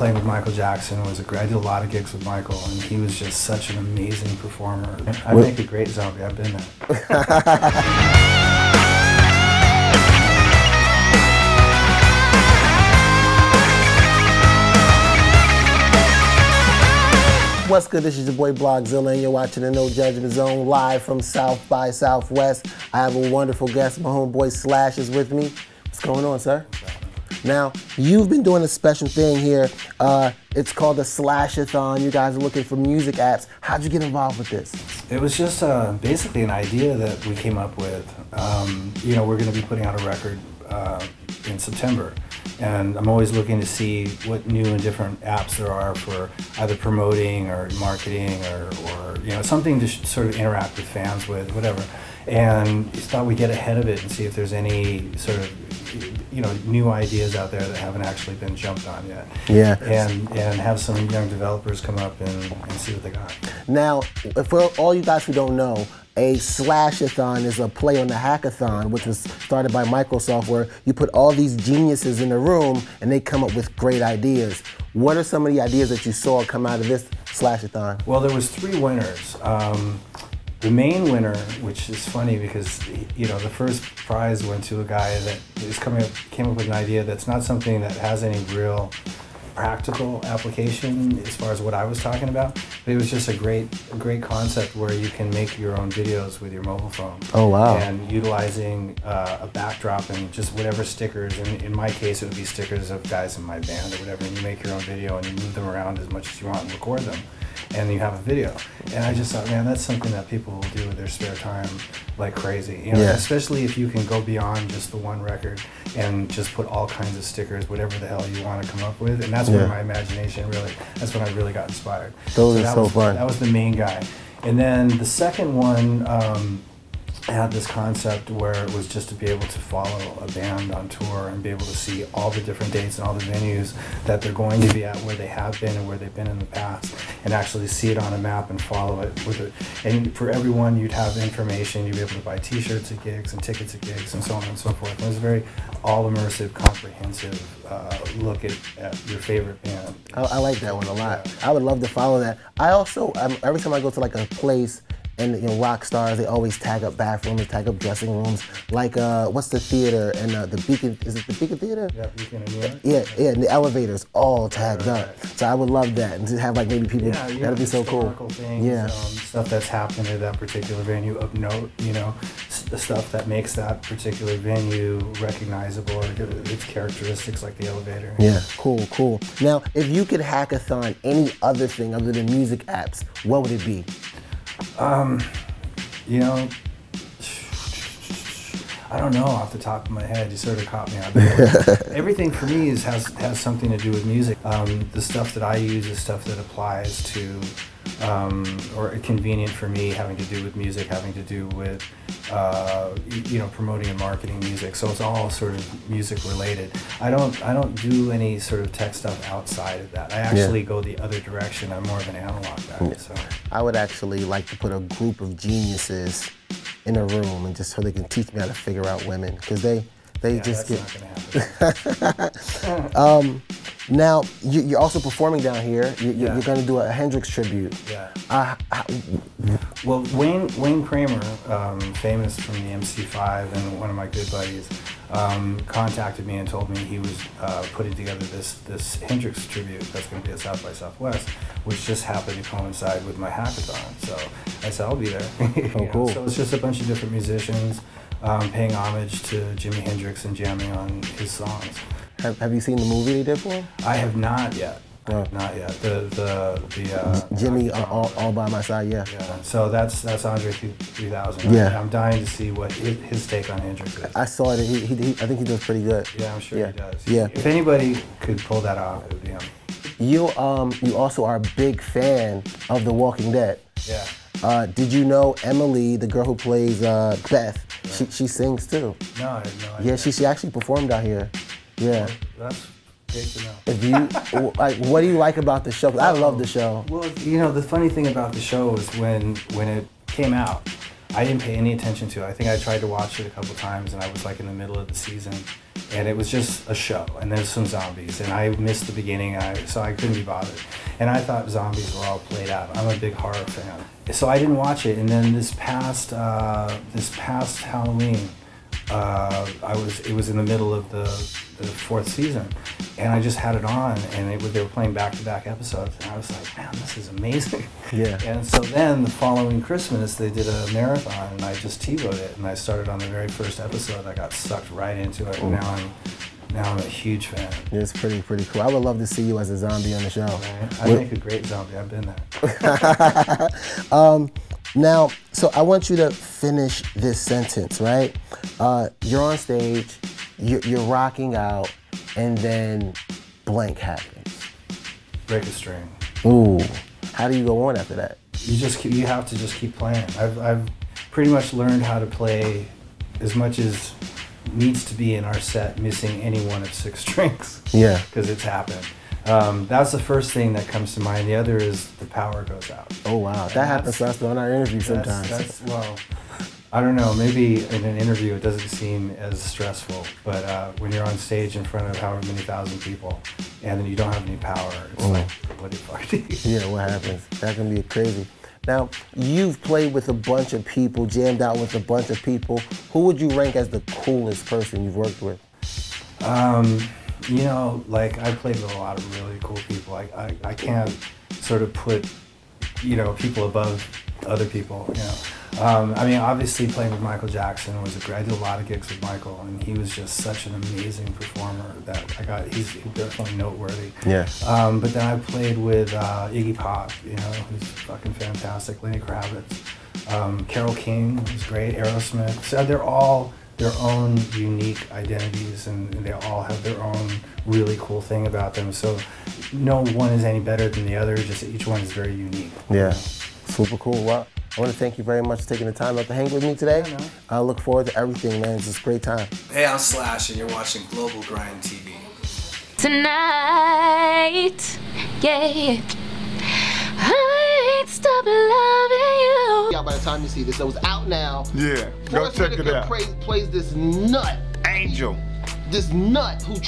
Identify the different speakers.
Speaker 1: Playing with Michael Jackson was I did a lot of gigs with Michael, and he was just such an amazing performer. I'd make a great zombie. I've been there.
Speaker 2: What's good? This is your boy BlogXilla, and you're watching the No Judgment Zone live from South by Southwest. I have a wonderful guest. My homeboy Slash is with me. What's going on, sir? Now, you've been doing a special thing here. It's called the Slash-a-thon. You guys are looking for music apps. How'd you get involved with this?
Speaker 1: It was just basically an idea that we came up with. You know, we're going to be putting out a record in September. And I'm always looking to see what new and different apps there are for either promoting or marketing or you know, something to sort of interact with fans with, whatever. And just thought we'd get ahead of it and see if there's any sort of, you know, new ideas out there that haven't actually been jumped on yet.
Speaker 2: Yeah.
Speaker 1: And have some young developers come up and see what they got.
Speaker 2: Now, for all you guys who don't know, a Slash-a-thon is a play on the hackathon, which was started by Microsoft, where you put all these geniuses in a room and they come up with great ideas. What are some of the ideas that you saw come out of this Slash-a-thon?
Speaker 1: Well, there was 3 winners. The main winner, which is funny because, you know, the first prize went to a guy that came up with an idea that's not something that has any real practical application as far as what I was talking about, but it was just a great concept where you can make your own videos with your mobile phone.
Speaker 2: Oh wow!
Speaker 1: And utilizing a backdrop and just whatever stickers. And in my case, it would be stickers of guys in my band or whatever. And you make your own video and you move them around as much as you want and record them, and you have a video. And I just thought, man, that's something that people will do with their spare time like crazy. You know,
Speaker 2: yeah.
Speaker 1: Especially if you can go beyond just the one record and just put all kinds of stickers, whatever the hell you want to come up with. And that's where my imagination that's when I really got inspired.
Speaker 2: Those are so fun.
Speaker 1: That was the main guy. And then the second one had this concept where it was just to be able to follow a band on tour and be able to see all the different dates and all the venues that they're going to be at, where they have been and where they've been in the past, and actually see it on a map and follow it with it. And for everyone, you'd have information. You'd be able to buy t-shirts at gigs and tickets at gigs and so on and so forth. And it was a very all-immersive, comprehensive look at your favorite band.
Speaker 2: I like that one a lot. Yeah. I would love to follow that. I also, every time I go to like a place, and you know, rock stars, they always tag up bathrooms, tag up dressing rooms. Like, what's the theater and the Beacon? Is it the Beacon Theater?
Speaker 1: Yeah, Beacon in New York.
Speaker 2: Yeah, and the elevators all tagged up. So I would love that, and to have like maybe people.
Speaker 1: Yeah,
Speaker 2: that'd be so cool.
Speaker 1: Things,
Speaker 2: yeah,
Speaker 1: stuff that's happened at that particular venue of note. You know, the stuff that makes that particular venue recognizable or its characteristics, like the elevator.
Speaker 2: Yeah, cool. Now, if you could hackathon any other thing other than music apps, what would it be?
Speaker 1: You know, I don't know off the top of my head. You sort of caught me out. Everything for me has something to do with music. The stuff that I use is stuff that applies to, or convenient for me, having to do with music, having to do with, you know, promoting and marketing music. So it's all sort of music related. I don't do any sort of tech stuff outside of that. I actually go the other direction. I'm more of an analog guy. Yeah. So
Speaker 2: I would actually like to put a group of geniuses in a room and just so they can teach me how to figure out women, because they just get.
Speaker 1: Not gonna happen.
Speaker 2: Now you're also performing down here. You're going to do a Hendrix tribute.
Speaker 1: Yeah. Well, Wayne Kramer, famous from the MC5 and one of my good buddies, contacted me and told me he was putting together this Hendrix tribute that's going to be at South by Southwest, which just happened to coincide with my hackathon. So I said, I'll be there.
Speaker 2: Oh, cool.
Speaker 1: So it's just a bunch of different musicians paying homage to Jimi Hendrix and jamming on his songs.
Speaker 2: Have you seen the movie they did for him?
Speaker 1: I have not yet.
Speaker 2: Oh.
Speaker 1: Not yet. The
Speaker 2: Jimmy all by my side, yeah.
Speaker 1: Yeah. So that's Andre 3000.
Speaker 2: Yeah.
Speaker 1: I'm dying to see what his take on Hendrix is.
Speaker 2: I saw it. I think he does pretty good.
Speaker 1: Yeah, I'm sure he does.
Speaker 2: Yeah.
Speaker 1: If anybody could pull that off, it would be him.
Speaker 2: You also are a big fan of The Walking Dead.
Speaker 1: Yeah.
Speaker 2: Did you know Emily, the girl who plays Beth? Right. She sings too.
Speaker 1: No, I had no idea.
Speaker 2: Yeah, she actually performed out here. Yeah.
Speaker 1: Well, that's great to know.
Speaker 2: If you, like, what do you like about the show? 'Cause I love the show.
Speaker 1: Well, you know, the funny thing about the show is when it came out, I didn't pay any attention to it. I think I tried to watch it a couple times, and I was like in the middle of the season, and it was just a show, and there's some zombies, and I missed the beginning, so I couldn't be bothered. And I thought zombies were all played out. I'm a big horror fan, so I didn't watch it. And then this past Halloween, it was in the middle of the fourth season, and I just had it on, and they were playing back-to-back episodes, and I was like, man, this is amazing.
Speaker 2: Yeah.
Speaker 1: And so then the following Christmas, they did a marathon, and I just TiVo'd it, and I started on the very first episode. I got sucked right into it, and now I'm a huge fan.
Speaker 2: Yeah, it's pretty cool. I would love to see you as a zombie on the show.
Speaker 1: Right? I make a great zombie. I've been there.
Speaker 2: Now, so I want you to finish this sentence, right? You're on stage, you're rocking out, and then blank happens.
Speaker 1: Break a string.
Speaker 2: Ooh, how do you go on after that?
Speaker 1: You have to just keep playing. I've pretty much learned how to play as much as needs to be in our set, missing any one of 6 strings.
Speaker 2: Yeah.
Speaker 1: Because it's happened. That's the first thing that comes to mind. The other is the power goes out.
Speaker 2: Oh wow, that happens to us on our interview sometimes.
Speaker 1: Well, I don't know, maybe in an interview it doesn't seem as stressful, but when you're on stage in front of however many thousand people and then you don't have any power, it's like, what the fuck do you do?
Speaker 2: Yeah, what happens? That can be crazy. Now, you've played with a bunch of people, jammed out with a bunch of people. Who would you rank as the coolest person you've worked with?
Speaker 1: You know, like, I played with a lot of really cool people. I can't sort of put, you know, people above other people, you know. I mean, obviously playing with Michael Jackson was I did a lot of gigs with Michael, and he was just such an amazing performer that he's definitely noteworthy.
Speaker 2: Yeah.
Speaker 1: But then I played with Iggy Pop, you know, who's fucking fantastic, Lenny Kravitz, Carole King was great, Aerosmith. So they're all their own unique identities, and they all have their own really cool thing about them. So no one is any better than the other, just each one is very unique.
Speaker 2: Yeah, super cool. Well, I want to thank you very much for taking the time out to hang with me today.
Speaker 1: Yeah, no.
Speaker 2: I look forward to everything, man. It's just a great time.
Speaker 3: Hey, I'm Slash, and you're watching Global Grind TV.
Speaker 4: Tonight, yeah, I ain't stop loving you.
Speaker 2: Yeah, by the time you see this, it was out now.
Speaker 5: Yeah, go check it out.
Speaker 2: Plays this nut.
Speaker 5: Angel.
Speaker 2: This nut who